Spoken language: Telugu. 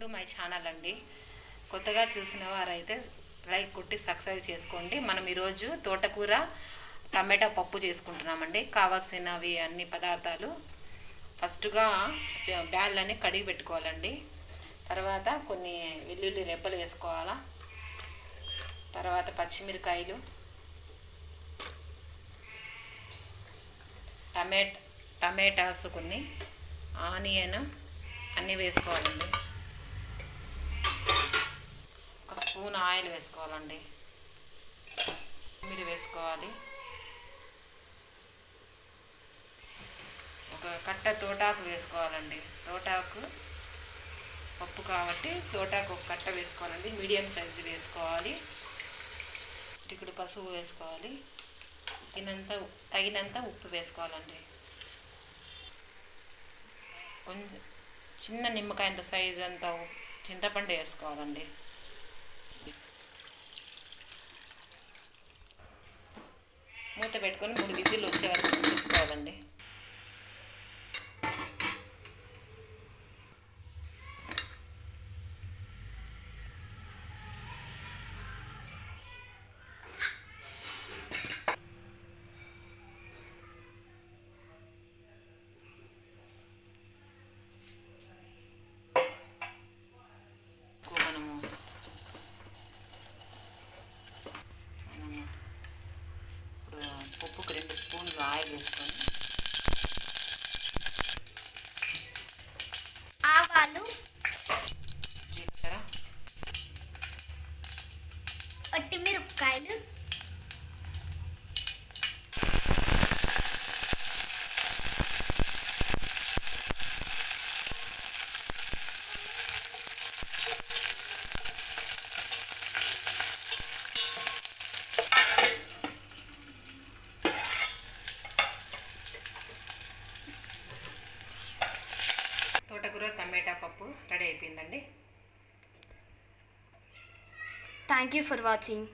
మై ఛానల్ అండి. కొత్తగా చూసిన వారైతే లైక్ కొట్టి సబ్స్క్రైబ్ చేసుకోండి. మనం ఈరోజు తోటకూర టమాటా పప్పు చేసుకుంటున్నామండి. కావాల్సినవి అన్ని పదార్థాలు ఫస్ట్గా బ్యాళ్ళని కడిగి పెట్టుకోవాలండి. తర్వాత కొన్ని వెల్లుల్లి రెబ్బలు వేసుకోవాలా. తర్వాత పచ్చిమిరకాయలు, టమాటాస్ కొన్ని, ఆనియన్ అన్నీ వేసుకోవాలండి. ఒక స్పూన్ ఆయిల్ వేసుకోవాలండి. మీరు వేసుకోవాలి. ఒక కట్ట తోటాకు వేసుకోవాలండి. తోటాకు పప్పు కాబట్టి తోటాకు ఒక కట్ట వేసుకోవాలండి. మీడియం సైజు వేసుకోవాలి. చిటికెడు పసుపు వేసుకోవాలి. తగినంత ఉప్పు వేసుకోవాలండి. కొంచెం చిన్న నిమ్మకాయ అంత సైజు అంత చింతపండు వేసుకోవాలండి. మూత పెట్టుకొని 3 విజిల్ వచ్చే వరకు చూసుకోవాలండి. పప్పుకు 2 స్పూన్లు ఆయిల్ వేసుకొని, ఆవాలు, జీలకర్ర, పచ్చిమిరపకాయలు, తోటకూర టమాటా పప్పు రెడీ అయిపోయిందండి. Thank you for watching.